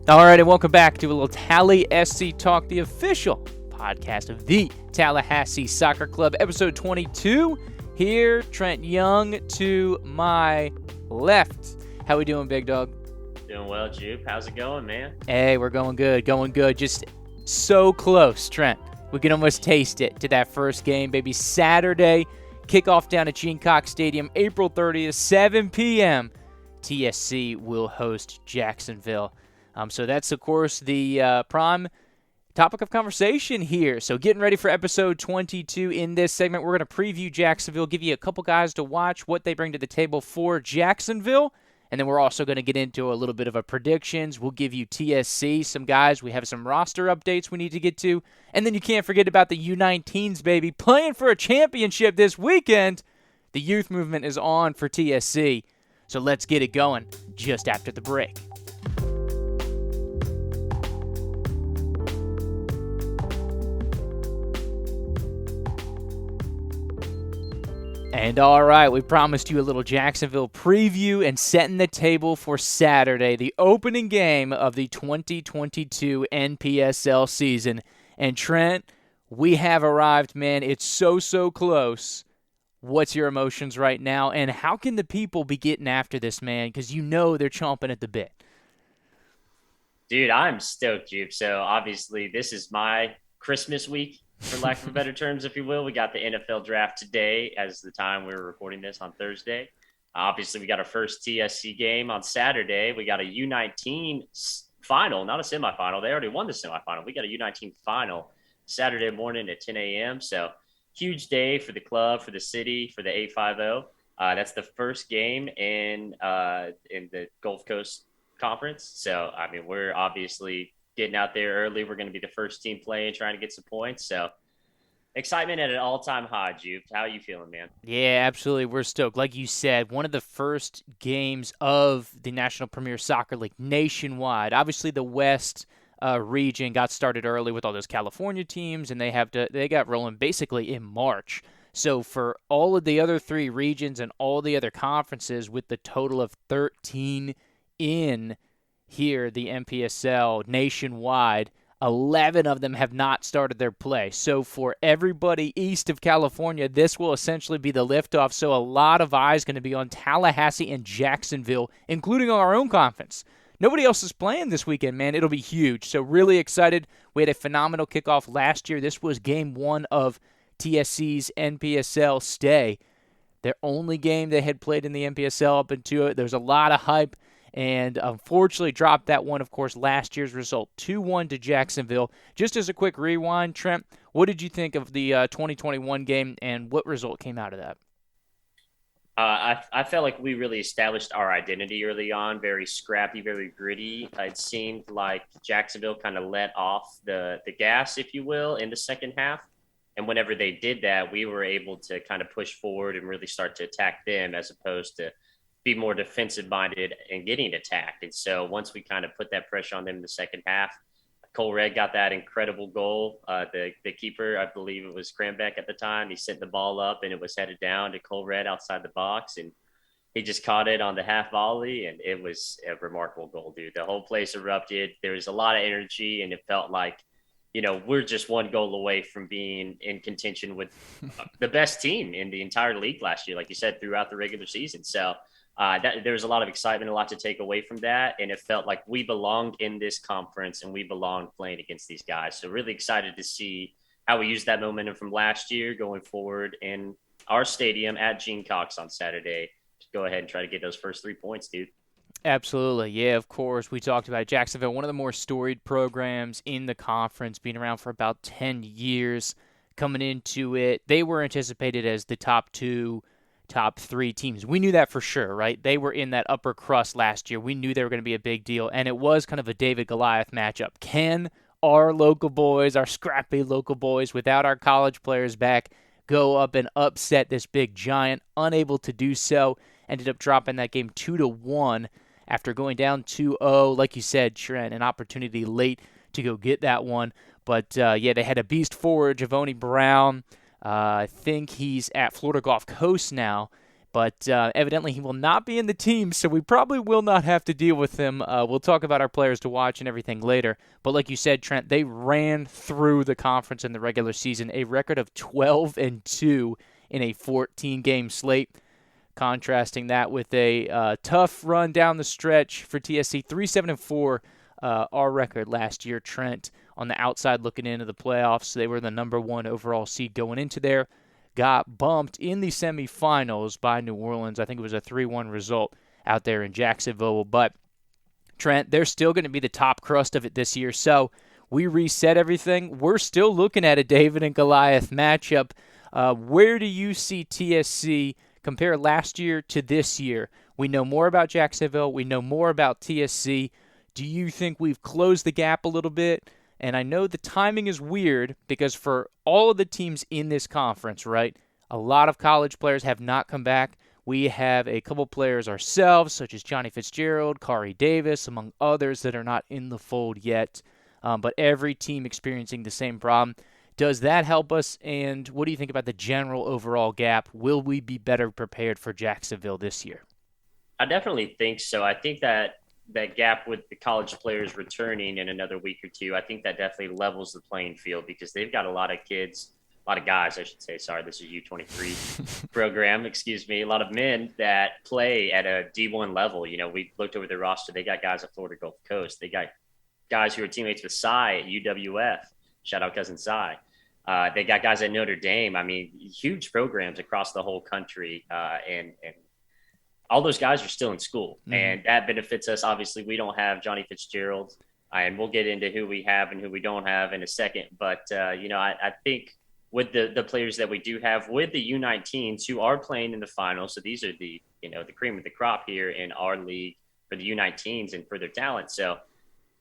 All right, and welcome back to a little Tally SC Talk, the official podcast of the Tallahassee Soccer Club, episode 22. Here, Trent Young to my left. How we doing, big dog? Doing well, Jupe. How's it going, man? Hey, we're going good. Just so close, Trent. We can almost taste it to that first game, baby. Saturday, kickoff down at Gamecock Stadium, April 30th, 7 p.m. TSC will host Jacksonville. So that's, of course, the prime topic of conversation here. So getting ready for episode 22. In this segment, we're going to preview Jacksonville, give you a couple guys to watch, what they bring to the table for Jacksonville. And then we're also going to get into a little bit of a predictions. We'll give you TSC, some guys. We have some roster updates we need to get to. And then you can't forget about the U19s, baby, playing for a championship this weekend. The youth movement is on for TSC. So let's get it going just after the break. And all right, we promised you a little Jacksonville preview and setting the table for Saturday, the opening game of the 2022 NPSL season. And Trent, we have arrived, man. It's so close. What's your emotions right now? And how can the people be getting after this, man? Because you know they're chomping at the bit. Dude, I'm stoked, Jupe. So obviously this is my Christmas week, for lack of better terms, if you will. We got the NFL draft today as the time we were recording this on Thursday. Obviously, we got our first TSC game on Saturday. We got a U19 final, not a semifinal. They already won the semifinal. We got a U19 final Saturday morning at 10 a.m. So huge day for the club, for the city, for the 850. That's the first game in the Gulf Coast Conference. So, I mean, we're obviously getting out there early. We're going to be the first team playing, trying to get some points. So excitement at an all-time high, Jupe. How are you feeling, man? Yeah, absolutely. We're stoked. Like you said, one of the first games of the National Premier Soccer League nationwide. Obviously, the West region got started early with all those California teams, and they got rolling basically in March. So for all of the other three regions and all the other conferences, with the total of 13 in here, the NPSL nationwide, 11 of them have not started their play. So for everybody east of California, this will essentially be the liftoff. So a lot of eyes going to be on Tallahassee and Jacksonville, including our own conference. Nobody else is playing this weekend, man. It'll be huge. So really excited. We had a phenomenal kickoff last year. This was game one of TSC's NPSL stay. Their only game they had played in the NPSL up into it. There's a lot of hype. And unfortunately dropped that one, of course, last year's result, 2-1 to Jacksonville. Just as a quick rewind, Trent, what did you think of the 2021 game, and what result came out of that? I felt like we really established our identity early on, very scrappy, very gritty. It seemed like Jacksonville kind of let off the gas, if you will, in the second half. And whenever they did that, we were able to kind of push forward and really start to attack them as opposed to be more defensive minded and getting attacked. And so once we kind of put that pressure on them in the second half, Cole Red got that incredible goal. The keeper, I believe it was Cranbeck at the time, he sent the ball up and it was headed down to Cole Red outside the box. And he just caught it on the half volley. And it was a remarkable goal, dude. The whole place erupted. There was a lot of energy and it felt like, you know, we're just one goal away from being in contention with the best team in the entire league last year, like you said, throughout the regular season. So, there was a lot of excitement, a lot to take away from that. And it felt like we belonged in this conference and we belonged playing against these guys. So really excited to see how we use that momentum from last year going forward in our stadium at Gamecock on Saturday to go ahead and try to get those first 3 points, dude. Absolutely. Yeah, of course. We talked about Jacksonville, one of the more storied programs in the conference, being around for about 10 years. Coming into it, they were anticipated as the top 3 teams. We knew that for sure, right? They were in that upper crust last year. We knew they were going to be a big deal, and it was kind of a David-Goliath matchup. Can our local boys, our scrappy local boys, without our college players back, go up and upset this big giant? Unable to do so. Ended up dropping that game 2-1 after going down 2-0. Like you said, Trent, an opportunity late to go get that one. But, they had a beast forward, Javoni Brown. I think he's at Florida Gulf Coast now, But evidently he will not be in the team, so we probably will not have to deal with him. We'll talk about our players to watch and everything later. But like you said, Trent, they ran through the conference in the regular season, a record of 12-2 in a 14-game slate. Contrasting that with a tough run down the stretch for TSC, 3-7-4, our record last year. Trent on the outside looking into the playoffs. They were the number one overall seed going into there. Got bumped in the semifinals by New Orleans. I think it was a 3-1 result out there in Jacksonville. But, Trent, they're still going to be the top crust of it this year. So we reset everything. We're still looking at a David and Goliath matchup. Where do you see TSC compare last year to this year? We know more about Jacksonville. We know more about TSC. Do you think we've closed the gap a little bit? And I know the timing is weird because for all of the teams in this conference, right, a lot of college players have not come back. We have a couple players ourselves, such as Johnny Fitzgerald, Kari Davis, among others that are not in the fold yet. But every team experiencing the same problem. Does that help us? And what do you think about the general overall gap? Will we be better prepared for Jacksonville this year? I definitely think so. I think that gap with the college players returning in another week or two, I think that definitely levels the playing field because they've got a lot of kids, a lot of guys, I should say. Sorry, this is U23 program, excuse me. A lot of men that play at a D1 level. You know, we looked over their roster. They got guys at Florida Gulf Coast. They got guys who are teammates with Cy at UWF. Shout out cousin Cy. They got guys at Notre Dame. I mean, huge programs across the whole country, and all those guys are still in school, and that benefits us. Obviously, we don't have Johnny Fitzgerald, and we'll get into who we have and who we don't have in a second. But I think with the players that we do have, with the U19s who are playing in the finals, so these are the cream of the crop here in our league for the U19s and for their talent. So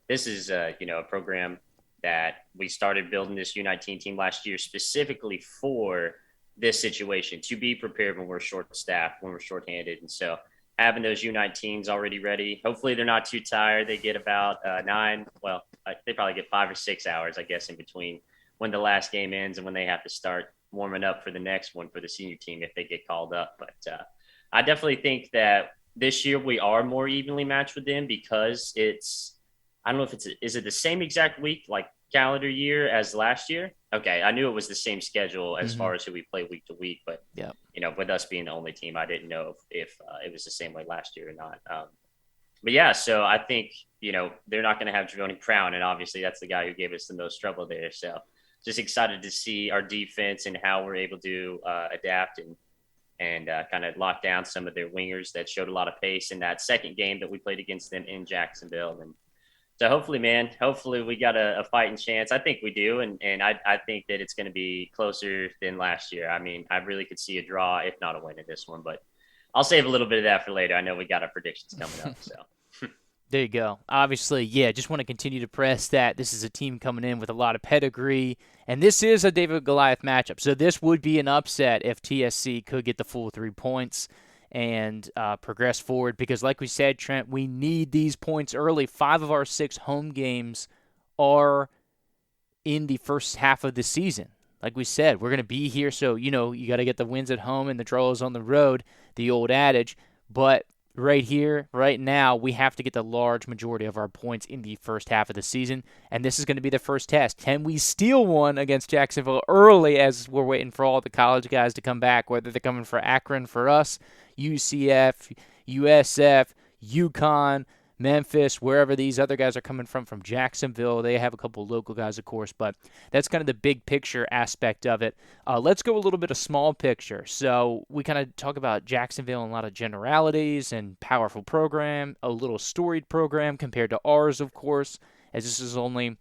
this is a program that we started building this U19 team last year specifically for this situation, to be prepared when we're short-staffed, when we're short-handed. And so having those U19s already ready, hopefully they're not too tired. They get about they probably get 5 or 6 hours, I guess, in between when the last game ends and when they have to start warming up for the next one for the senior team if they get called up. But I definitely think that this year we are more evenly matched with them because I don't know if is it the same exact week, like calendar year as last year? Okay, I knew it was the same schedule as far as who we play week to week, but with us being the only team, I didn't know if it was the same way last year or not. But yeah, so I think they're not going to have Javoni Brown, and obviously that's the guy who gave us the most trouble there. So just excited to see our defense and how we're able to adapt and kind of lock down some of their wingers that showed a lot of pace in that second game that we played against them in Jacksonville. And so hopefully we got a fighting chance. I think we do, and I think that it's going to be closer than last year. I mean, I really could see a draw, if not a win in this one, but I'll save a little bit of that for later. I know we got our predictions coming up, so. There you go. Obviously, just want to continue to press that this is a team coming in with a lot of pedigree, and this is a David Goliath matchup. So this would be an upset if TSC could get the full 3 points and progress forward because, like we said, Trent, we need these points early. 5 of our 6 home games are in the first half of the season. Like we said, we're going to be here, so, you got to get the wins at home and the draws on the road, the old adage. But right here, right now, we have to get the large majority of our points in the first half of the season, and this is going to be the first test. Can we steal one against Jacksonville early as we're waiting for all the college guys to come back, whether they're coming for Akron for us, UCF, USF, UConn, Memphis, wherever these other guys are coming from Jacksonville. They have a couple local guys, of course, but that's kind of the big picture aspect of it. Let's go a little bit of small picture. So we kind of talk about Jacksonville and a lot of generalities and powerful program, a little storied program compared to ours, of course, as this is only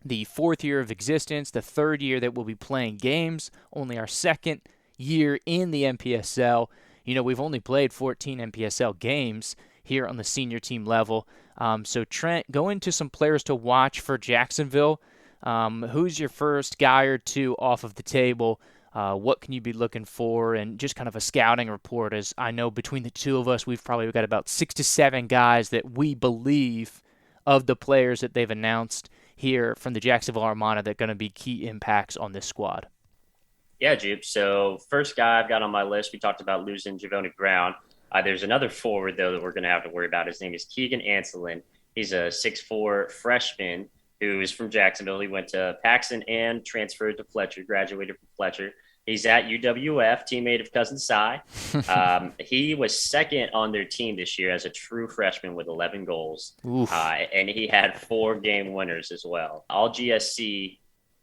the 4th year of existence, the 3rd year that we'll be playing games, only our 2nd year in the MPSL. We've only played 14 MPSL games here on the senior team level. So, Trent, go into some players to watch for Jacksonville. Who's your first guy or two off of the table? What can you be looking for? And just kind of a scouting report, as I know between the two of us, we've probably got about 6 to 7 guys that we believe of the players that they've announced here from the Jacksonville Armada that are going to be key impacts on this squad. Yeah, Jupe. So first guy I've got on my list, we talked about losing Javoni Brown. There's another forward though that we're going to have to worry about. His name is Keegan Anselin. He's a 6'4" freshman who is from Jacksonville. He went to Paxton and transferred to Fletcher, graduated from Fletcher. He's at UWF, teammate of Cousin Cy. He was second on their team this year as a true freshman with 11 goals. Oof. And he had 4 game winners as well. All GSC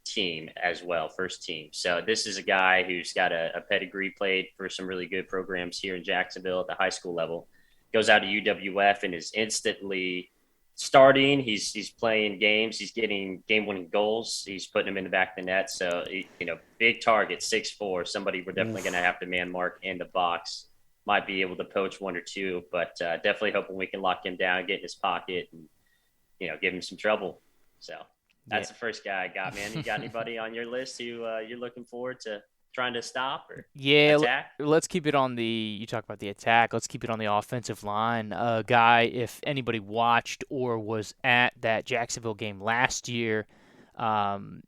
team as well, first team. So this is a guy who's got a pedigree, played for some really good programs here in Jacksonville at the high school level. Goes out to UWF and is instantly starting. He's playing games. He's getting game-winning goals. He's putting them in the back of the net. So big target, 6'4", somebody we're definitely going to have to man mark in the box. Might be able to poach one or two, but definitely hoping we can lock him down, get in his pocket, and give him some trouble. So that's the first guy I got, man. You got anybody on your list who you're looking forward to trying to stop or attack? Let's keep it on the. You talk about the attack. Let's keep it on the offensive line. A guy, if anybody watched or was at that Jacksonville game last year, Arides,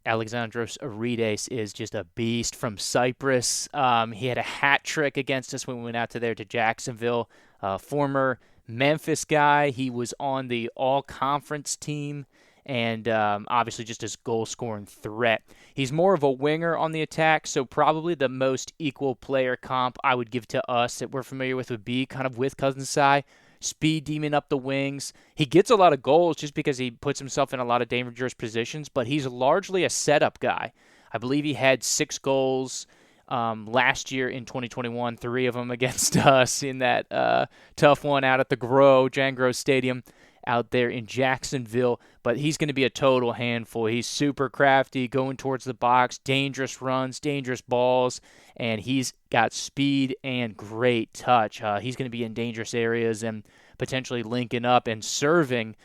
Alexandros Arides is just a beast from Cyprus. He had a hat trick against us when we went out to Jacksonville. Former Memphis guy. He was on the all-conference team and obviously just his goal-scoring threat. He's more of a winger on the attack, so probably the most equal player comp I would give to us that we're familiar with would be kind of with Cousin Cy. Speed demon up the wings. He gets a lot of goals just because he puts himself in a lot of dangerous positions, but he's largely a setup guy. I believe he had 6 goals last year in 2021, 3 of them against us in that tough one out at the Jan Grow Stadium out there in Jacksonville. But he's going to be a total handful. He's super crafty, going towards the box, dangerous runs, dangerous balls, and he's got speed and great touch. He's going to be in dangerous areas and potentially linking up and serving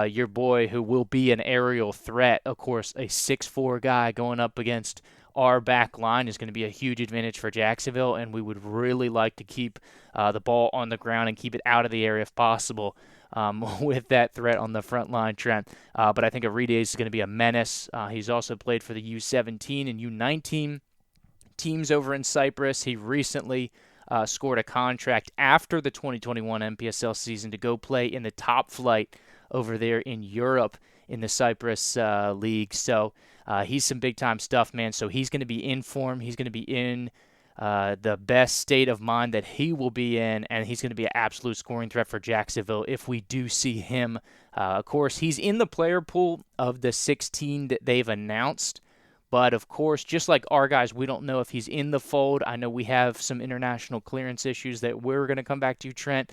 your boy who will be an aerial threat. Of course, a 6'4" guy going up against our back line is going to be a huge advantage for Jacksonville, and we would really like to keep the ball on the ground and keep it out of the area if possible with that threat on the front line, Trent. But I think Arides is going to be a menace. He's also played for the U17 and U19 teams over in Cyprus. He recently scored a contract after the 2021 NPSL season to go play in the top flight over there in Europe in the Cyprus League. So he's some big-time stuff, man. So he's going to be in form. He's going to be in the best state of mind that he will be in, and he's going to be an absolute scoring threat for Jacksonville if we do see him. Of course, he's in the player pool of the 16 that they've announced. But, of course, just like our guys, we don't know if he's in the fold. I know we have some international clearance issues that we're going to come back to, Trent.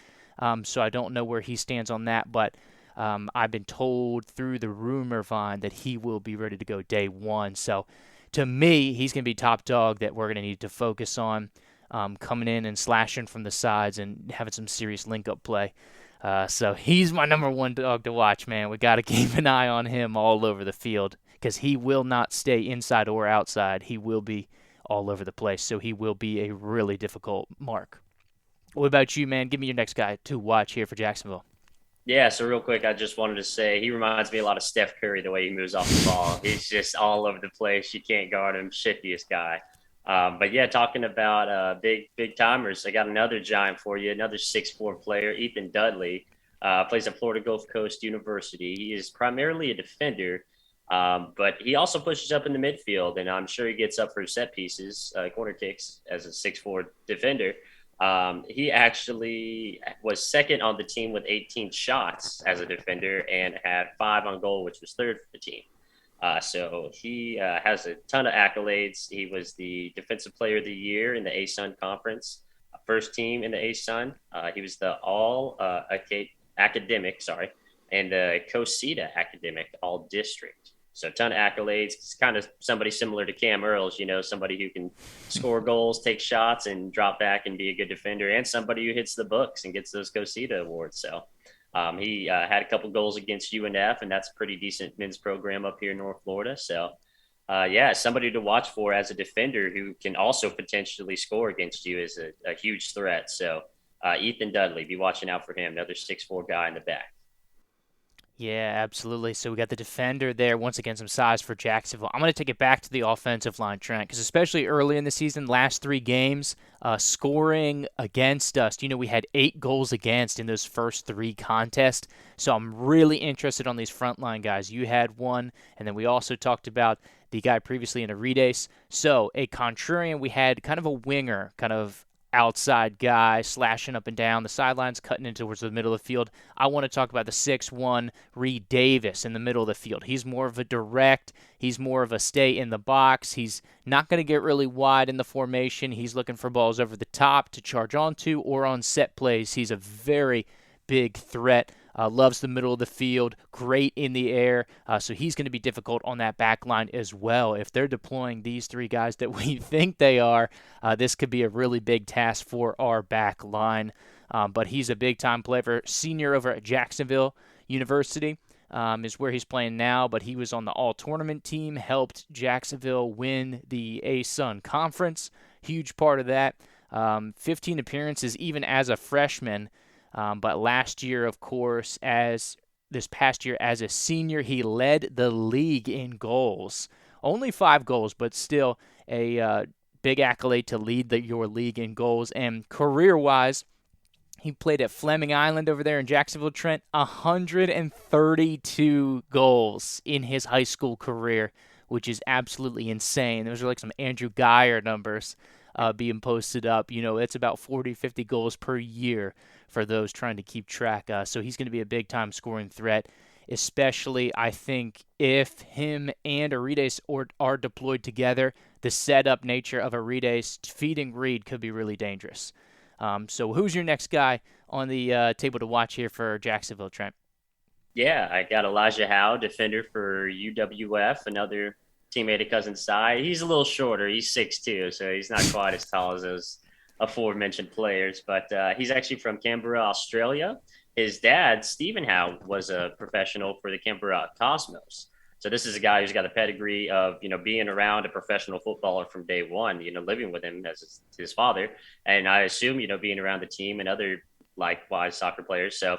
So I don't know where he stands on that. But I've been told through the rumor vine that he will be ready to go day one. So to me, he's going to be top dog that we're going to need to focus on coming in and slashing from the sides and having some serious link-up play. So he's my number one dog to watch, man. We got to keep an eye on him all over the field because he will not stay inside or outside. He will be all over the place, so he will be a really difficult mark. What about you, man? Give me your next guy to watch here for Jacksonville. Yeah, so real quick, I just wanted to say he reminds me a lot of Steph Curry, the way he moves off the ball. He's just all over the place. You can't guard him. Shiftiest guy. But yeah, talking about big timers, I got another giant for you, another 6'4" player, Ethan Dudley. Plays at Florida Gulf Coast University. He is primarily a defender, but he also pushes up in the midfield, and I'm sure he gets up for set pieces, corner kicks as a 6'4" defender. He actually was second on the team with 18 shots as a defender and had 5 on goal, which was third for the team. So he has a ton of accolades. He was the Defensive Player of the Year in the ASUN Conference, first team in the ASUN. He was the All Academic, and the COSITA Academic All District. So a ton of accolades. It's kind of somebody similar to Cam Earls, somebody who can score goals, take shots, and drop back and be a good defender, and somebody who hits the books and gets those COSITA awards. So he had a couple goals against UNF, and that's a pretty decent men's program up here in North Florida. So, somebody to watch for as a defender who can also potentially score against you is a huge threat. So Ethan Dudley, be watching out for him, another 6'4" guy in the back. Yeah, absolutely. So we got the defender there. Once again, some size for Jacksonville. I'm going to take it back to the offensive line, Trent, because especially early in the season, last 3 games, scoring against us, we had 8 goals against in those first 3 contests. So I'm really interested on these frontline guys. You had one, and then we also talked about the guy previously in Arides. So a contrarian, we had kind of a winger, kind of outside guy slashing up and down the sidelines, cutting in towards the middle of the field. I want to talk about the 6'1 Reed Davis in the middle of the field. He's more of a direct, he's more of a stay in the box. He's not going to get really wide in the formation. He's looking for balls over the top to charge onto or on set plays. He's a very big threat. Loves the middle of the field, great in the air. So he's going to be difficult on that back line as well. If they're deploying these 3 guys that we think they are, this could be a really big task for our back line. But he's a big-time player, senior over at Jacksonville University. Is where he's playing now, but he was on the all-tournament team, helped Jacksonville win the A-Sun Conference. Huge part of that. 15 appearances even as a freshman. But last year, of course, as this past year as a senior, he led the league in goals. Only 5 goals, but still a big accolade to lead your league in goals. And career-wise, he played at Fleming Island over there in Jacksonville, Trent. 132 goals in his high school career, which is absolutely insane. Those are like some Andrew Geyer numbers being posted up. It's about 40, 50 goals per year for those trying to keep track. So he's going to be a big-time scoring threat, especially, I think, if him and Arides are deployed together. The setup nature of Arides feeding Reed could be really dangerous. So who's your next guy on the table to watch here for Jacksonville, Trent? Yeah, I got Elijah Howe, defender for UWF, another teammate of Cousin Cy. He's a little shorter. He's 6'2", so he's not quite as tall as those aforementioned players. But he's actually from Canberra, Australia. His dad, Stephen Howe, was a professional for the Canberra Cosmos. So this is a guy who's got a pedigree of being around a professional footballer from day one. Living with him as his father, and I assume being around the team and other likewise soccer players. So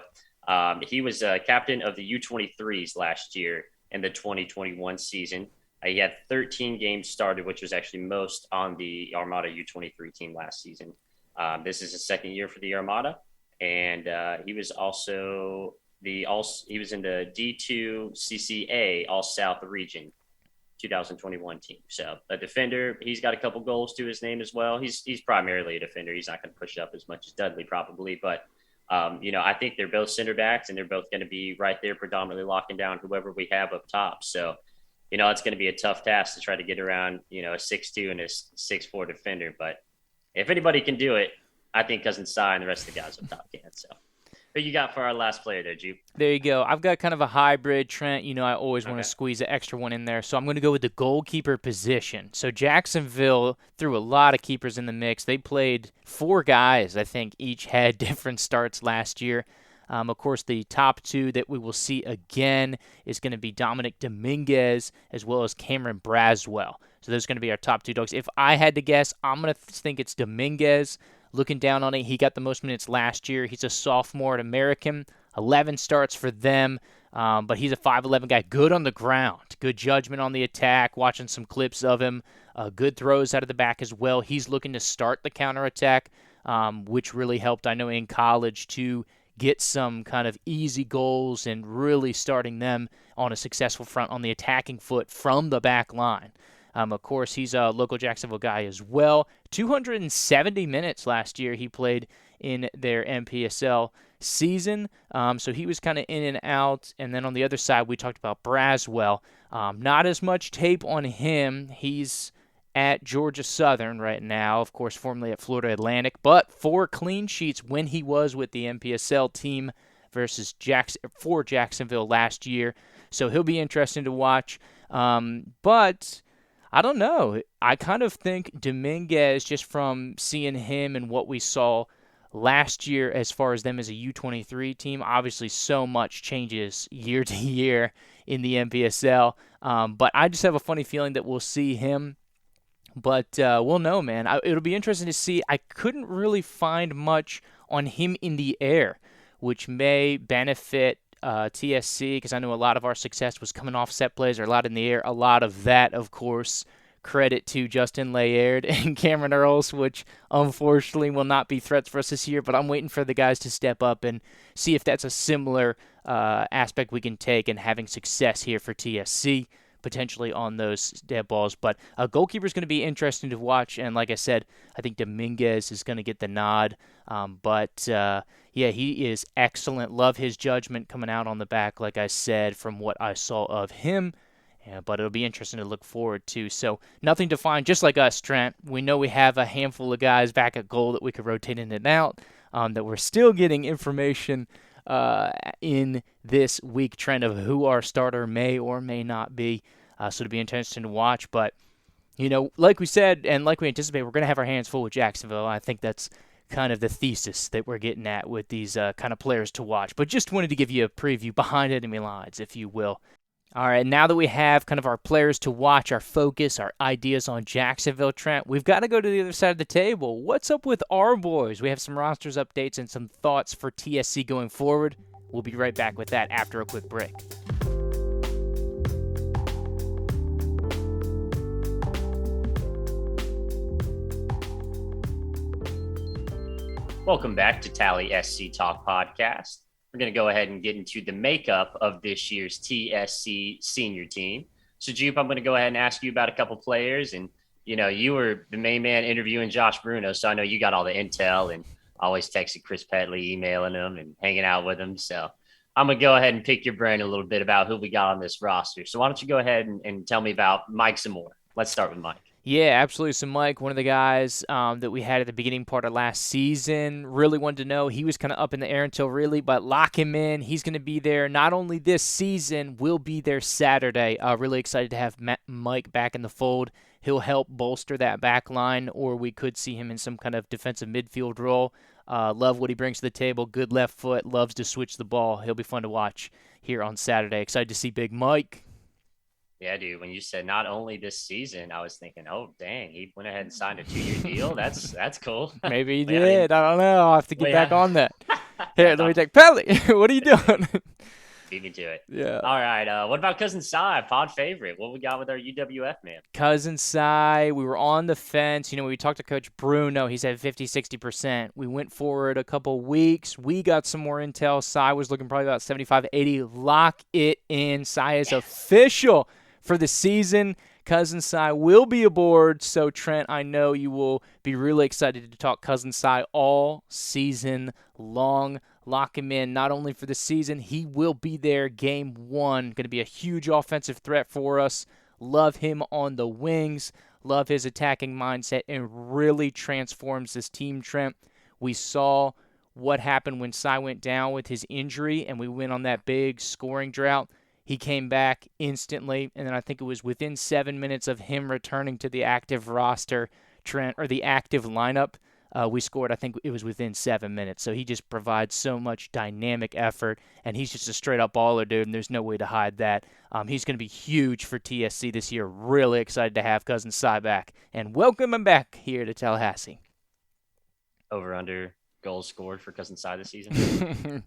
he was captain of the U23s last year in the 2021 season. He had 13 games started, which was actually most on the Armada U23 team last season. This is his second year for the Armada, and he was also he was in the D2 CCA All South Region 2021 team. So a defender, he's got a couple goals to his name as well. He's primarily a defender. He's not going to push up as much as Dudley probably, but I think they're both center backs and they're both going to be right there predominantly locking down whoever we have up top. So, it's going to be a tough task to try to get around, a 6'2" and a 6'4" defender. But if anybody can do it, I think Cousin Cy and the rest of the guys up top can. So who you got for our last player there, Jupe? There you go. I've got kind of a hybrid, Trent. I always want to squeeze an extra one in there. So I'm going to go with the goalkeeper position. So Jacksonville threw a lot of keepers in the mix. They played 4 guys, I think, each had different starts last year. Of course, the top 2 that we will see again is going to be Dominic Dominguez as well as Cameron Braswell. So those are going to be our top 2 dogs. If I had to guess, I'm going to think it's Dominguez. Looking down on it, he got the most minutes last year. He's a sophomore at American, 11 starts for them, but he's a 5'11 guy, good on the ground, good judgment on the attack, watching some clips of him, good throws out of the back as well. He's looking to start the counterattack, which really helped, I know, in college to get some kind of easy goals and really starting them on a successful front on the attacking foot from the back line. Of course, he's a local Jacksonville guy as well. 270 minutes last year he played in their MPSL season. So he was kind of in and out. And then on the other side, we talked about Braswell. Not as much tape on him. He's at Georgia Southern right now, of course, formerly at Florida Atlantic, but 4 clean sheets when he was with the MPSL team versus for Jacksonville last year. So he'll be interesting to watch. But I don't know. I kind of think Dominguez, just from seeing him and what we saw last year as far as them as a U23 team, obviously so much changes year to year in the MPSL. But I just have a funny feeling that we'll see him. But we'll know, man. It'll be interesting to see. I couldn't really find much on him in the air, which may benefit TSC, because I know a lot of our success was coming off set plays or a lot in the air. A lot of that, of course, credit to Justin Laird and Cameron Earls, which unfortunately will not be threats for us this year. But I'm waiting for the guys to step up and see if that's a similar aspect we can take in having success here for TSC, potentially on those dead balls. But goalkeeper is going to be interesting to watch. And like I said, I think Dominguez is going to get the nod. Yeah, he is excellent. Love his judgment coming out on the back, like I said, from what I saw of him. Yeah, but it'll be interesting to look forward to. So nothing to find, just like us, Trent. We know we have a handful of guys back at goal that we could rotate in and out, that we're still getting information in this week, Trent, of who our starter may or may not be. So it'll be interesting to watch. But, like we said and like we anticipate, we're going to have our hands full with Jacksonville. I think that's kind of the thesis that we're getting at with these kind of players to watch. But just wanted to give you a preview behind enemy lines, if you will. All right, now that we have kind of our players to watch, our focus, our ideas on Jacksonville, Trent, we've got to go to the other side of the table. What's up with our boys? We have some rosters updates and some thoughts for TSC going forward. We'll be right back with that after a quick break. Welcome back to Tally SC Talk Podcast. We're going to go ahead and get into the makeup of this year's TSC senior team. So, Jupe, I'm going to go ahead and ask you about a couple players. And, you were the main man interviewing Josh Bruno, so I know you got all the intel and always texting Chris Petley, emailing him and hanging out with him. So I'm going to go ahead and pick your brain a little bit about who we got on this roster. So why don't you go ahead and tell me about Mike some more? Let's start with Mike. Yeah, absolutely. So Mike, one of the guys that we had at the beginning part of last season, really wanted to know. He was kind of up in the air until really, but lock him in. He's going to be there not only this season, will be there Saturday. Really excited to have Mike back in the fold. He'll help bolster that back line, or we could see him in some kind of defensive midfield role. Love what he brings to the table. Good left foot, loves to switch the ball. He'll be fun to watch here on Saturday. Excited to see Big Mike. Yeah, dude, when you said not only this season, I was thinking, oh, dang, he went ahead and signed a 2-year deal. That's cool. Maybe he did. I don't know. I'll have to get back on that. Here, let me take Pelly. What are you doing? Beat me to it. Yeah. All right. What about Cousin Cy, pod favorite? What we got with our UWF man? Cousin Cy, we were on the fence. When we talked to Coach Bruno, he said 50, 60%. We went forward a couple weeks. We got some more intel. Cy was looking probably about 75, 80. Lock it in. Cy is official for the season. Cousin Cy will be aboard. So, Trent, I know you will be really excited to talk Cousin Cy all season long. Lock him in not only for the season, he will be there game one. Going to be a huge offensive threat for us. Love him on the wings. Love his attacking mindset and really transforms this team, Trent. We saw what happened when Cy went down with his injury and we went on that big scoring drought. He came back instantly, and then I think it was within 7 minutes of him returning to the active roster, Trent, or the active lineup. We scored, I think it was within 7 minutes. So he just provides so much dynamic effort, and he's just a straight-up baller, dude, and there's no way to hide that. He's going to be huge for TSC this year. Really excited to have Cousin Cy back, and welcome him back here to Tallahassee. Over under goals scored for Cousin Cy this season?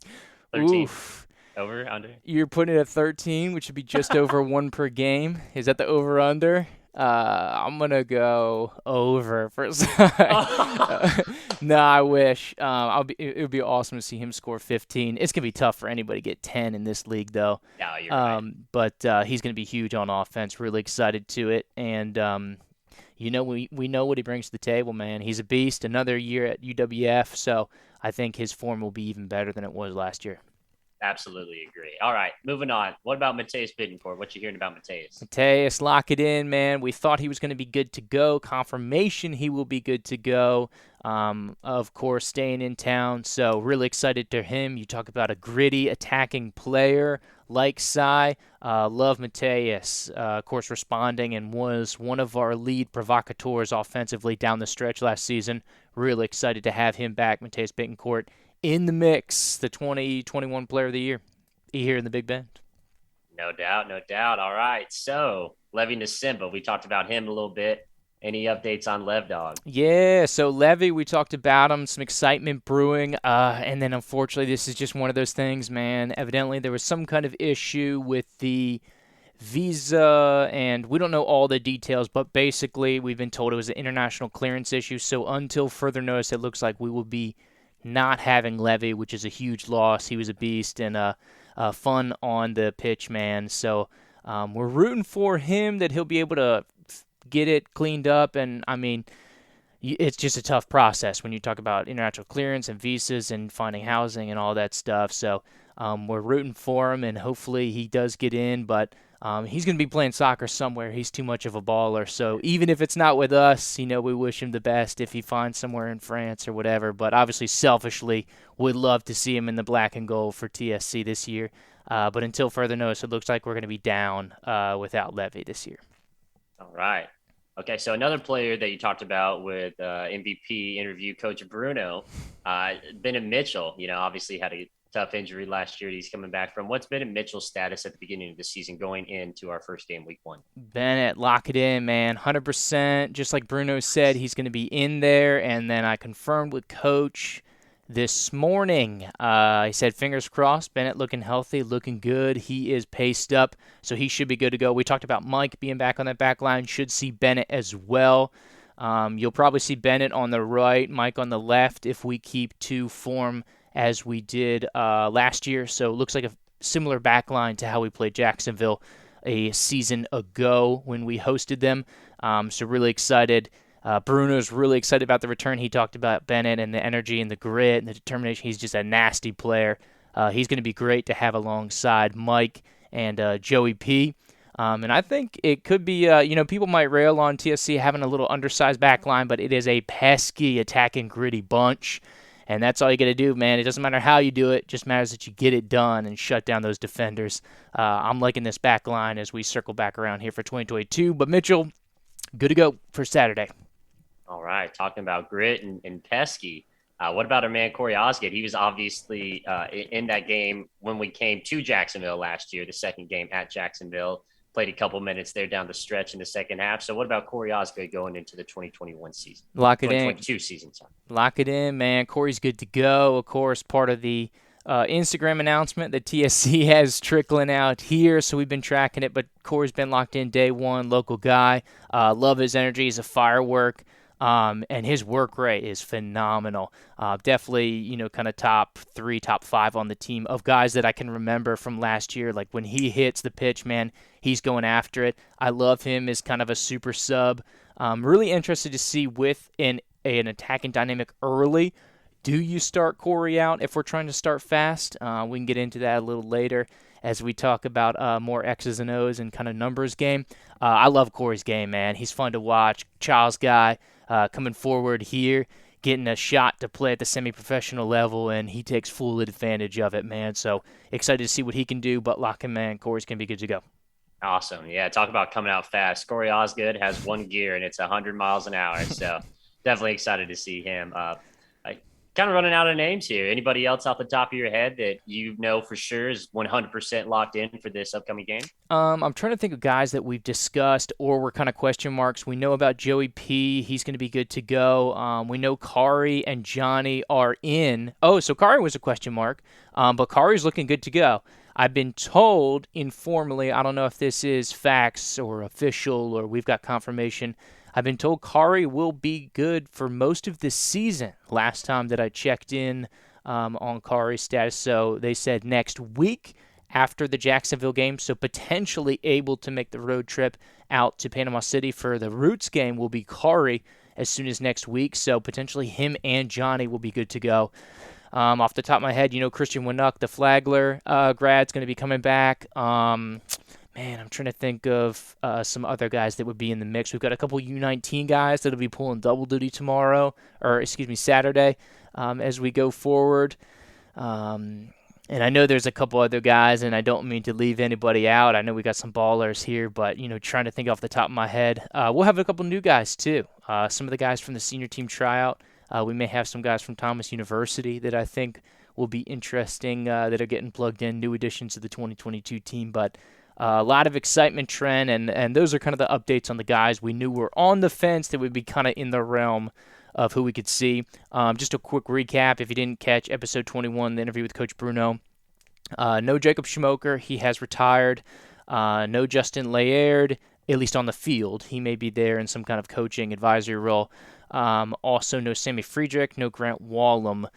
13. Oof. Over, under? You're putting it at 13, which would be just over one per game. Is that the over-under? I'm going to go over for Cy. No, I wish. It would be awesome to see him score 15. It's going to be tough for anybody to get 10 in this league, though. No, you're right. But he's going to be huge on offense. Really excited to it. And, we know what he brings to the table, man. He's a beast. Another year at UWF, so I think his form will be even better than it was last year. Absolutely agree. All right, moving on. What about Mateus Bittencourt? What you hearing about Mateus? Mateus, lock it in, man. We thought he was going to be good to go. Confirmation he will be good to go. Of course, staying in town, so really excited to him. You talk about a gritty attacking player like Cy. Love Mateus, of course, responding and was one of our lead provocateurs offensively down the stretch last season. Really excited to have him back, Mateus Bittencourt, in the mix, the 2021 Player of the Year here in the Big Bend. No doubt. All right, so Levi Nasimba, we talked about him a little bit. Any updates on Lev Dog? Yeah, so Levy, we talked about him, some excitement brewing, and then unfortunately, this is just one of those things, man. Evidently, there was some kind of issue with the visa, and we don't know all the details, but basically, we've been told it was an international clearance issue. So until further notice, it looks like we will be not having Levy, which is a huge loss. He was a beast and fun on the pitch, man. So we're rooting for him that he'll be able to get it cleaned up, and I mean it's just a tough process when you talk about international clearance and visas and finding housing and all that stuff. So we're rooting for him, and hopefully he does get in. But he's going to be playing soccer somewhere. He's too much of a baller. So even if it's not with us, we wish him the best if he finds somewhere in France or whatever. But obviously, selfishly, would love to see him in the black and gold for TSC this year. But until further notice, it looks like we're going to be down without Levy this year. All right. Okay, so another player that you talked about with MVP interview coach Bruno, Bennett Mitchell, obviously had a tough injury last year he's coming back from. What's Bennett Mitchell's status at the beginning of the season going into our first game, week 1? Bennett, lock it in, man. 100%. Just like Bruno said, he's going to be in there. And then I confirmed with Coach this morning. He said, fingers crossed. Bennett looking healthy, looking good. He is paced up, so he should be good to go. We talked about Mike being back on that back line. Should see Bennett as well. You'll probably see Bennett on the right, Mike on the left if we keep to form as we did last year. So it looks like a similar back line to how we played Jacksonville a season ago when we hosted them. So really excited. Bruno's really excited about the return. He talked about Bennett and the energy and the grit and the determination. He's just a nasty player. He's going to be great to have alongside Mike and Joey P. And I think it could be, people might rail on TSC having a little undersized back line, but it is a pesky, attacking, gritty bunch. And that's all you got to do, man. It doesn't matter how you do it. It just matters that you get it done and shut down those defenders. I'm liking this back line as we circle back around here for 2022. But Mitchell, good to go for Saturday. All right, talking about grit and pesky. What about our man Corey Osgood? He was obviously in that game when we came to Jacksonville last year, the second game at Jacksonville. Played a couple minutes there down the stretch in the second half. So what about Corey Osgood going into the 2021 season? Lock it in. 2022 season, sorry. Lock it in, man. Corey's good to go. Of course, part of the Instagram announcement that TSC has trickling out here, so we've been tracking it. But Corey's been locked in day one, local guy. Love his energy. He's a firework. And his work rate is phenomenal. Definitely, kind of top 3, top 5 on the team of guys that I can remember from last year. Like when he hits the pitch, man, he's going after it. I love him as kind of a super sub. Really interested to see with an attacking dynamic early. Do you start Corey out if we're trying to start fast? We can get into that a little later as we talk about more X's and O's and kind of numbers game. I love Corey's game, man. He's fun to watch. Child's guy. Coming forward here, getting a shot to play at the semi-professional level, and he takes full advantage of it, man. So excited to see what he can do, but lock him, man. Corey's going to be good to go. Awesome. Yeah, talk about coming out fast. Corey Osgood has one gear, and it's 100 miles an hour. So definitely excited to see him. Kind of running out of names here. Anybody else off the top of your head that you know for sure is 100% locked in for this upcoming game? I'm trying to think of guys that we've discussed or were kind of question marks. We know about Joey P. He's going to be good to go. We know Kari and Johnny are in. Oh, so Kari was a question mark, but Kari's looking good to go. I've been told informally, I don't know if this is facts or official or we've got confirmation, I've been told Kari will be good for most of the season. Last time that I checked in on Kari's status, so they said next week after the Jacksonville game, so potentially able to make the road trip out to Panama City for the Roots game will be Kari as soon as next week, so potentially him and Johnny will be good to go. Off the top of my head, Christian Winuk, the Flagler grad's going to be coming back. Man, I'm trying to think of some other guys that would be in the mix. We've got a couple U19 guys that'll be pulling double duty Saturday as we go forward. And I know there's a couple other guys, and I don't mean to leave anybody out. I know we got some ballers here, but, trying to think off the top of my head. We'll have a couple new guys, too. Some of the guys from the senior team tryout. We may have some guys from Thomas University that I think will be interesting that are getting plugged in, new additions to the 2022 team, but A lot of excitement, Trent, and those are kind of the updates on the guys we knew were on the fence that would be kind of in the realm of who we could see. Just a quick recap if you didn't catch episode 21, the interview with Coach Bruno. No Jacob Schmoker, he has retired. No Justin Laird, at least on the field. He may be there in some kind of coaching advisory role. Also, no Sammy Friedrich, no Grant Wallum.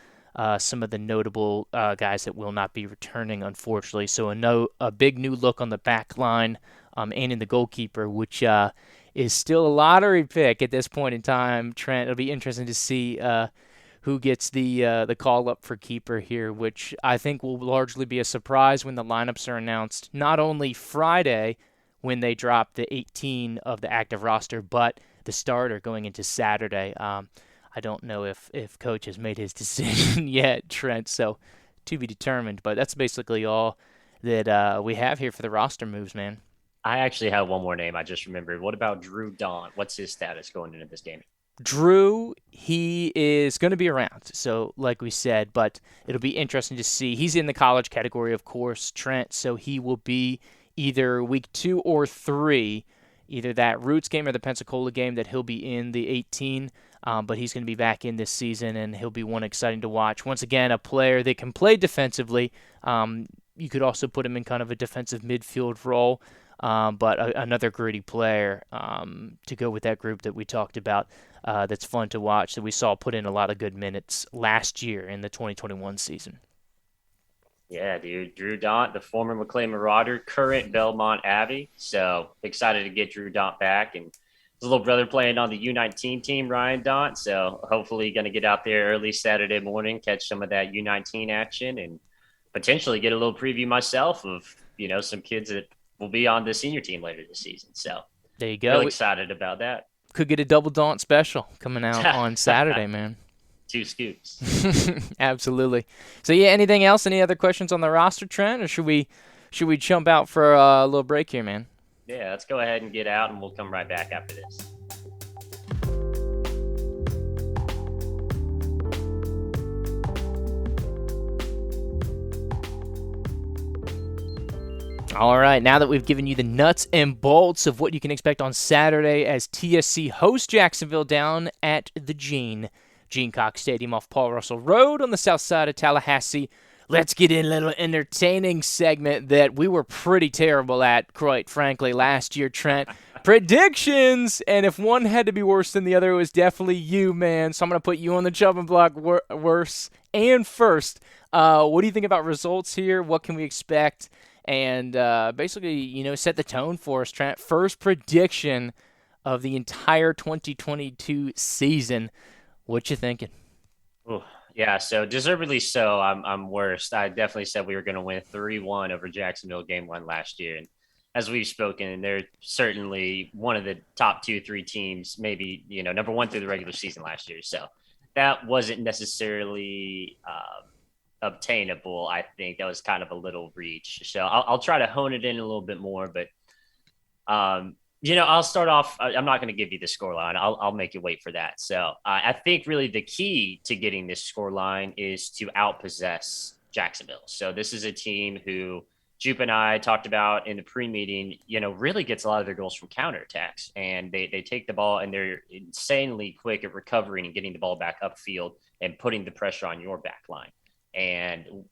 Some of the notable guys that will not be returning, unfortunately. So a big new look on the back line and in the goalkeeper, which is still a lottery pick at this point in time. Trent, it'll be interesting to see who gets the call up for keeper here, which I think will largely be a surprise when the lineups are announced. Not only Friday when they drop the 18 of the active roster, but the starter going into Saturday. I don't know if coach has made his decision yet, Trent. So to be determined. But that's basically all that we have here for the roster moves, man. I actually have one more name I just remembered. What about Drew Don? What's his status going into this game? Drew, he is going to be around. So, like we said, but it'll be interesting to see. He's in the college category, of course, Trent. So he will be either week 2 or 3, either that Roots game or the Pensacola game that he'll be in the 18. But he's going to be back in this season, and he'll be one exciting to watch. Once again, a player that can play defensively. You could also put him in kind of a defensive midfield role. But another gritty player to go with that group that we talked about that's fun to watch, that we saw put in a lot of good minutes last year in the 2021 season. Yeah, dude. Drew Dont, the former McLean Marauder, current Belmont Abbey. So excited to get Drew Dont back. And his little brother playing on the U19 team, Ryan Dont. So hopefully going to get out there early Saturday morning, catch some of that U19 action, and potentially get a little preview myself of, some kids that will be on the senior team later this season. So There you go. really We excited about that. could get a double Daunt special coming out on Saturday, man. Two scoops. Absolutely. So yeah, anything else? Any other questions on the roster, Trent, or should we jump out for a little break here, man? Yeah, let's go ahead and get out, and we'll come right back after this. All right, now that we've given you the nuts and bolts of what you can expect on Saturday as TSC hosts Jacksonville down at the Gene Cox Stadium off Paul Russell Road on the south side of Tallahassee, let's get in a little entertaining segment that we were pretty terrible at, quite frankly, last year, Trent. Predictions! And if one had to be worse than the other, it was definitely you, man. So I'm going to put you on the chopping block worse and first. What do you think about results here? What can we expect? And basically, set the tone for us, Trent. First prediction of the entire 2022 season. What you thinking? Ooh, yeah, so deservedly so. I'm worst. I definitely said we were going to win 3-1 over Jacksonville game one last year, and as we've spoken, they're certainly one of the top 2-3 teams, maybe number one through the regular season last year. So that wasn't necessarily obtainable. I think that was kind of a little reach. So I'll try to hone it in a little bit more, but I'll start off. I'm not going to give you the score line. I'll make you wait for that. So I think really the key to getting this score line is to outpossess Jacksonville. So this is a team who Jupe and I talked about in the pre-meeting, really gets a lot of their goals from counterattacks, and they take the ball and they're insanely quick at recovering and getting the ball back upfield and putting the pressure on your back line. And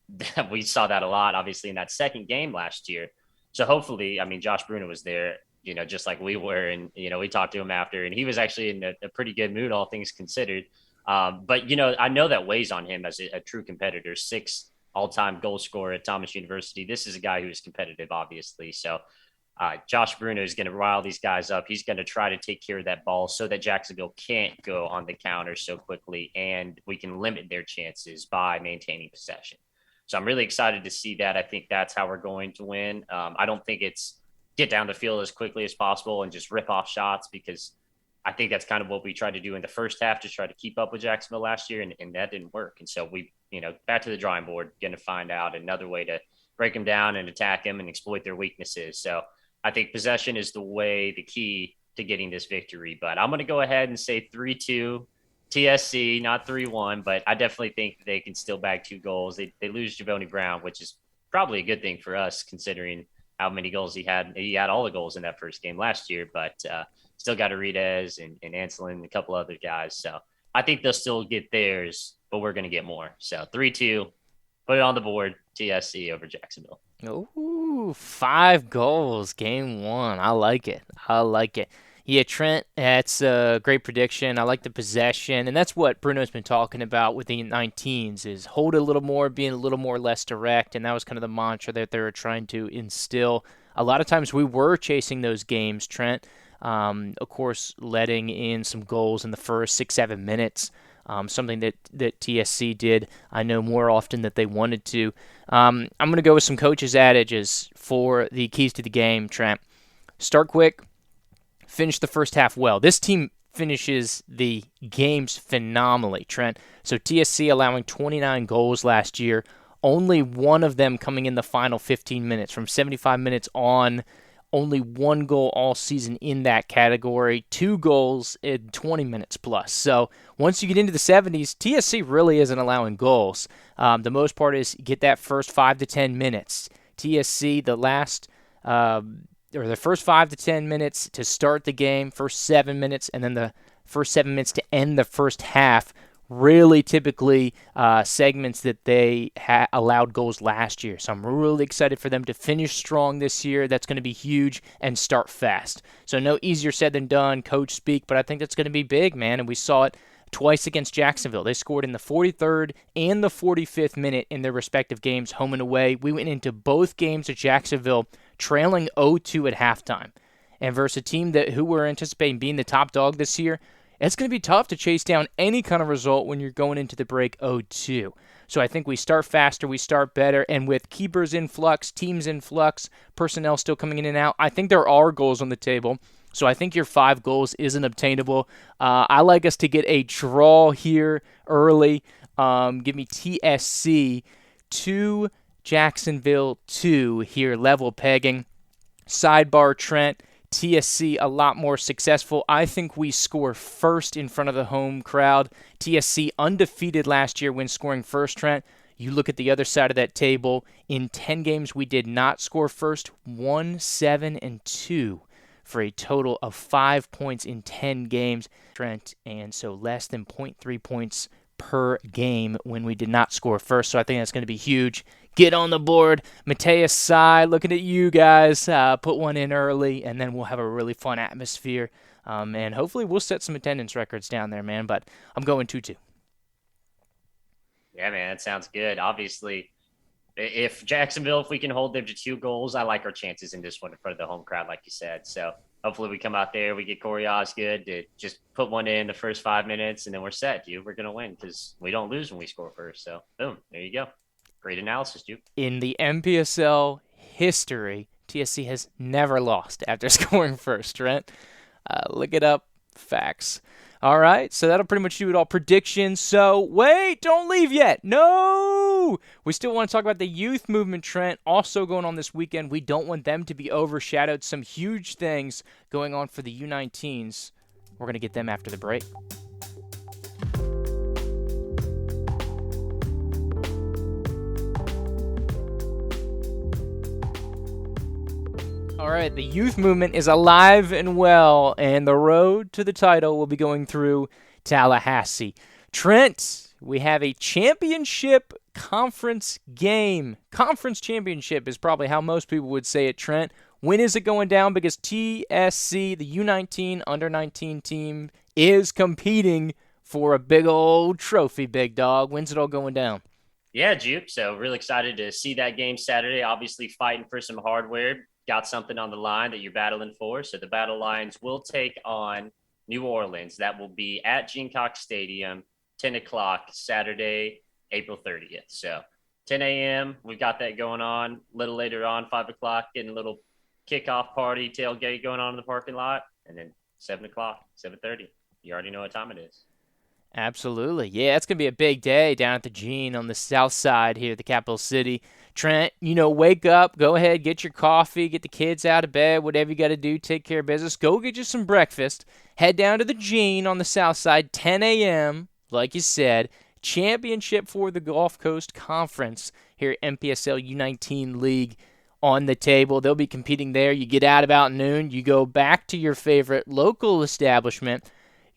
we saw that a lot, obviously, in that second game last year. So hopefully, Josh Bruno was there, just like we were. And, we talked to him after, and he was actually in a pretty good mood, all things considered. But, I know that weighs on him as a true competitor. 6 all-time goal scorer at Thomas University. This is a guy who is competitive, obviously. So Josh Bruno is going to rile these guys up. He's going to try to take care of that ball so that Jacksonville can't go on the counter so quickly, and we can limit their chances by maintaining possession. So I'm really excited to see that. I think that's how we're going to win. I don't think it's get down the field as quickly as possible and just rip off shots, because I think that's kind of what we tried to do in the first half to try to keep up with Jacksonville last year, and that didn't work. And so we, back to the drawing board, going to find out another way to break them down and attack them and exploit their weaknesses. So I think possession is the key to getting this victory. But I'm going to go ahead and say 3-2 TSC, not 3-1, but I definitely think they can still bag 2 goals. They lose Javoni Brown, which is probably a good thing for us, considering how many goals he had. He had all the goals in that first game last year, but still got Arides and Anselin and a couple other guys. So I think they'll still get theirs, but we're going to get more. So 3-2, put it on the board, TSC over Jacksonville. Ooh, 5 goals, game one. I like it. I like it. Yeah, Trent, that's a great prediction. I like the possession, and that's what Bruno's been talking about with the 19s is hold it a little more, being a little more less direct, and that was kind of the mantra that they were trying to instill. A lot of times we were chasing those games, Trent. Of course, letting in some goals in the first 6-7 minutes. Something that TSC did, I know, more often than they wanted to. I'm going to go with some coaches' adages for the keys to the game, Trent. Start quick, finish the first half well. This team finishes the games phenomenally, Trent. So TSC allowing 29 goals last year, only one of them coming in the final 15 minutes. From 75 minutes on, only 1 goal all season in that category, 2 goals in 20 minutes plus. So once you get into the 70s, TSC really isn't allowing goals. The most part is get that first 5 to 10 minutes. TSC, the first 5 to 10 minutes to start the game, first 7 minutes, and then the first 7 minutes to end the first half. Really typically segments that they allowed goals last year. So I'm really excited for them to finish strong this year. That's going to be huge and start fast. So no easier said than done, coach speak, but I think that's going to be big, man. And we saw it twice against Jacksonville. They scored in the 43rd and the 45th minute in their respective games, home and away. We went into both games at Jacksonville trailing 0-2 at halftime. And versus a team who we're anticipating being the top dog this year, it's going to be tough to chase down any kind of result when you're going into the break 0-2. So I think we start faster, we start better, and with keepers in flux, teams in flux, personnel still coming in and out, I think there are goals on the table. So I think your 5 goals isn't obtainable. I like us to get a draw here early. Give me TSC 2, Jacksonville 2 here, level pegging. Sidebar, Trent. TSC a lot more successful. I think we score first in front of the home crowd. TSC undefeated last year when scoring first, Trent. You look at the other side of that table. In 10 games, we did not score first. 1, 7, and 2 for a total of 5 points in 10 games, Trent. And so less than 0.3 points per game when we did not score first. So I think that's going to be huge. Get on the board. Mateus side, looking at you guys. Put one in early, and then we'll have a really fun atmosphere. And hopefully we'll set some attendance records down there, man. But I'm going 2-2. Yeah, man, that sounds good. Obviously, if Jacksonville, if we can hold them to 2 goals, I like our chances in this one in front of the home crowd, like you said. So hopefully we come out there, we get Corey Osgood to just put one in the first 5 minutes, and then we're set, dude. We're going to win because we don't lose when we score first. So, boom, there you go. Great analysis, dude. In the MPSL history, TSC has never lost after scoring first, Trent. Look it up. Facts. All right, so that'll pretty much do it all. Predictions. So, wait, don't leave yet. No! We still want to talk about the youth movement, Trent, also going on this weekend. We don't want them to be overshadowed. Some huge things going on for the U19s. We're going to get them after the break. All right, the youth movement is alive and well, and the road to the title will be going through Tallahassee. Trent, we have a championship conference game. Conference championship is probably how most people would say it, Trent. When is it going down? Because TSC, the U19 under-19 team, is competing for a big old trophy, big dog. When's it all going down? Yeah, Juke. So really excited to see that game Saturday. Obviously fighting for some hardware. Got something on the line that you're battling for. So the Battle Lions will take on New Orleans. That will be at Gamecock Stadium, 10 o'clock, Saturday, April 30th. So 10 a.m., we've got that going on. A little later on, 5 o'clock, getting a little kickoff party, tailgate going on in the parking lot. And then 7 o'clock, 7:30. You already know what time it is. Absolutely. Yeah, it's going to be a big day down at the Gene on the south side here at the capital city. Trent, wake up, go ahead, get your coffee, get the kids out of bed, whatever you got to do, take care of business. Go get you some breakfast. Head down to the Gene on the south side, 10 a.m., like you said. Championship for the Gulf Coast Conference here at MPSL U19 League. on the table. They'll be competing there. You get out about noon, you go back to your favorite local establishment,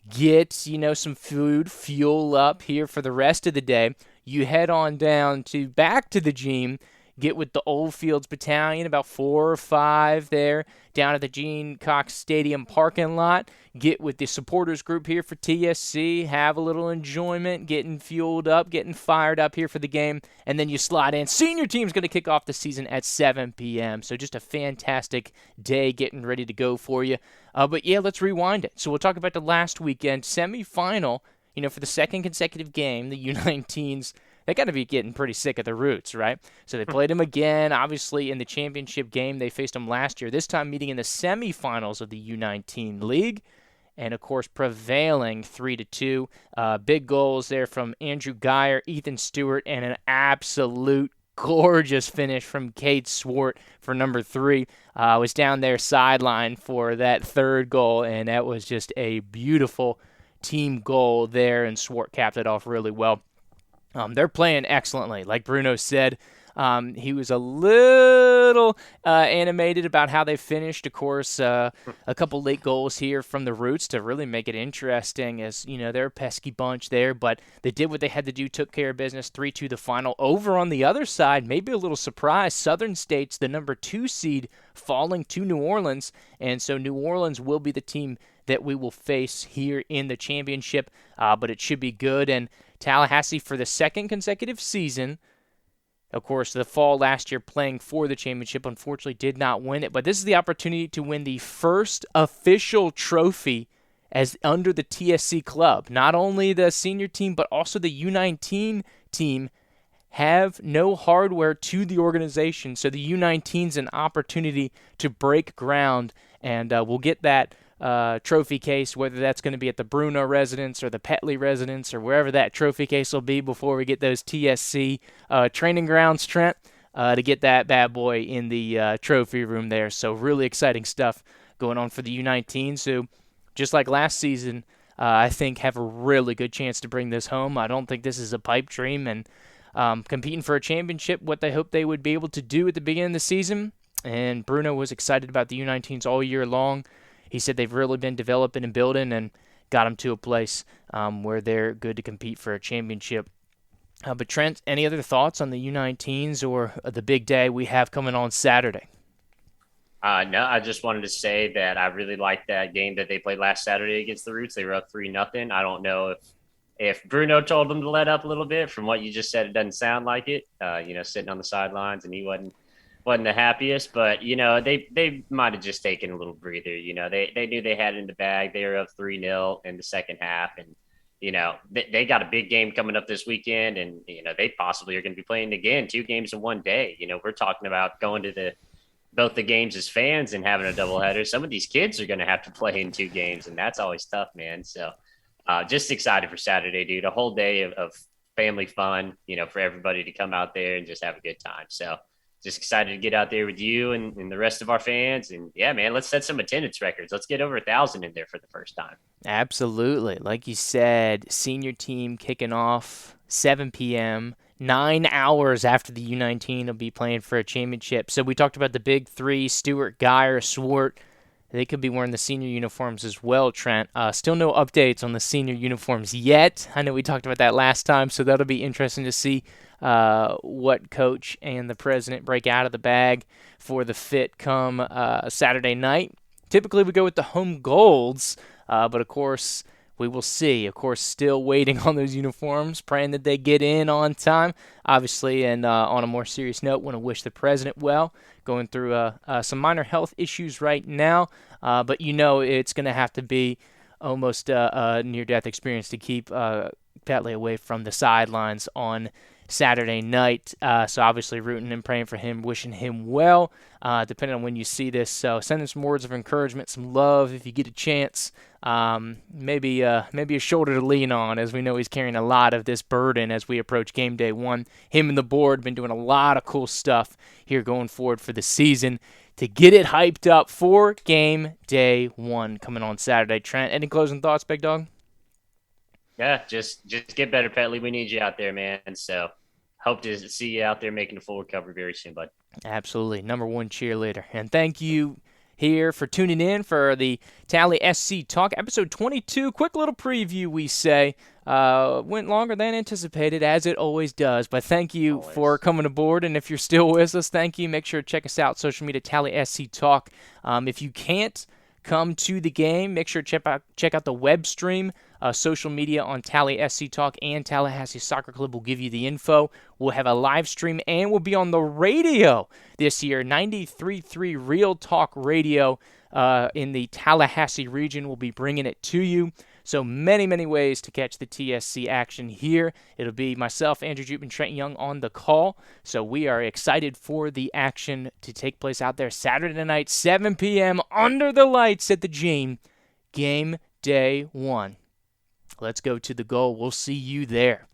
get, some food, fuel up here for the rest of the day. You head on down to back to the gym, get with the Old Fields Battalion, about 4 or 5 there, down at the Gene Cox Stadium parking lot. Get with the supporters group here for TSC, have a little enjoyment, getting fueled up, getting fired up here for the game, and then you slide in. Senior team's going to kick off the season at 7 p.m., so just a fantastic day getting ready to go for you. But yeah, let's rewind it. So we'll talk about the last weekend semifinal. For the second consecutive game, the U19s, they got to be getting pretty sick of the Roots, right? So they played them again. Obviously, in the championship game, they faced them last year. This time, meeting in the semifinals of the U19 league, and of course, prevailing 3-2. Big goals there from Andrew Geyer, Ethan Stewart, and an absolute gorgeous finish from Cade Swart for number 3. Was down there sideline for that third goal, and that was just a beautiful team goal there, and Swart capped it off really well. They're playing excellently. Like Bruno said, he was a little animated about how they finished. Of course, a couple late goals here from the Roots to really make it interesting, as they're a pesky bunch there, but they did what they had to do, took care of business, 3-2 the final. Over on the other side, maybe a little surprise, Southern State's the number 2 seed, falling to New Orleans, and so New Orleans will be the team that we will face here in the championship, but it should be good. And Tallahassee, for the second consecutive season, of course, the fall last year playing for the championship, unfortunately did not win it, but this is the opportunity to win the first official trophy as under the TSC club. Not only the senior team, but also the U19 team have no hardware to the organization, so the U19's an opportunity to break ground, and we'll get that trophy case, whether that's going to be at the Bruno residence or the Petley residence or wherever that trophy case will be before we get those TSC training grounds, Trent, to get that bad boy in the trophy room there. So really exciting stuff going on for the U19s, who, just like last season, I think have a really good chance to bring this home. I don't think this is a pipe dream, and competing for a championship, what they hoped they would be able to do at the beginning of the season. And Bruno was excited about the U19s all year long. He said they've really been developing and building and got them to a place where they're good to compete for a championship. But Trent, any other thoughts on the U19s or the big day we have coming on Saturday? No, I just wanted to say that I really liked that game that they played last Saturday against the Roots. They were up 3-0. I don't know if Bruno told them to let up a little bit. From what you just said, it doesn't sound like it. Sitting on the sidelines, and he wasn't the happiest, but they might have just taken a little breather. They knew they had it in the bag. They were up 3-0 in the second half, and they got a big game coming up this weekend, and they possibly are going to be playing again 2 games in one day. We're talking about going to both the games as fans and having a doubleheader. Some of these kids are going to have to play in 2 games, and that's always tough, man. So just excited for Saturday, dude. A whole day of family fun, for everybody to come out there and just have a good time. So just excited to get out there with you and the rest of our fans. And yeah, man, let's set some attendance records. Let's get over 1,000 in there for the first time. Absolutely. Like you said, senior team kicking off 7 p.m., 9 hours after the U19 will be playing for a championship. So we talked about the big 3, Stewart, Geyer, Swart. They could be wearing the senior uniforms as well, Trent. Still no updates on the senior uniforms yet. I know we talked about that last time, so that'll be interesting to see what coach and the president break out of the bag for the fit come Saturday night. Typically, we go with the home golds, but of course, we will see. Of course, still waiting on those uniforms, praying that they get in on time. Obviously, and on a more serious note, want to wish the president well, going through some minor health issues right now, but it's going to have to be almost a near-death experience to keep Petley away from the sidelines on Saturday night. So obviously rooting and praying for him, wishing him well, depending on when you see this. So send him some words of encouragement, some love if you get a chance. Maybe a shoulder to lean on, as we know he's carrying a lot of this burden as we approach game day 1. Him and the board been doing a lot of cool stuff here going forward for the season to get it hyped up for game day 1 coming on Saturday. Trent, any closing thoughts, big dog? Yeah, just get better, Petley. We need you out there, man. So Hope to see you out there making a full recovery very soon, bud. Absolutely. Number one cheerleader. And thank you here for tuning in for the Tally SC Talk, episode 22. Quick little preview, we say. Went longer than anticipated, as it always does. But thank you for coming aboard. And if you're still with us, thank you. Make sure to check us out. Social media, Tally SC Talk. If you can't come to the game, make sure to check out the web stream. Social media on Tally SC Talk and Tallahassee Soccer Club will give you the info. We'll have a live stream and we'll be on the radio this year, 93.3 Real Talk Radio in the Tallahassee region. We'll be bringing it to you. So many, many ways to catch the TSC action here. It'll be myself, Andrew Jupe, and Trent Young on the call. So we are excited for the action to take place out there Saturday night, 7 p.m. under the lights at the Gene. Game day 1. Let's go to the goal. We'll see you there.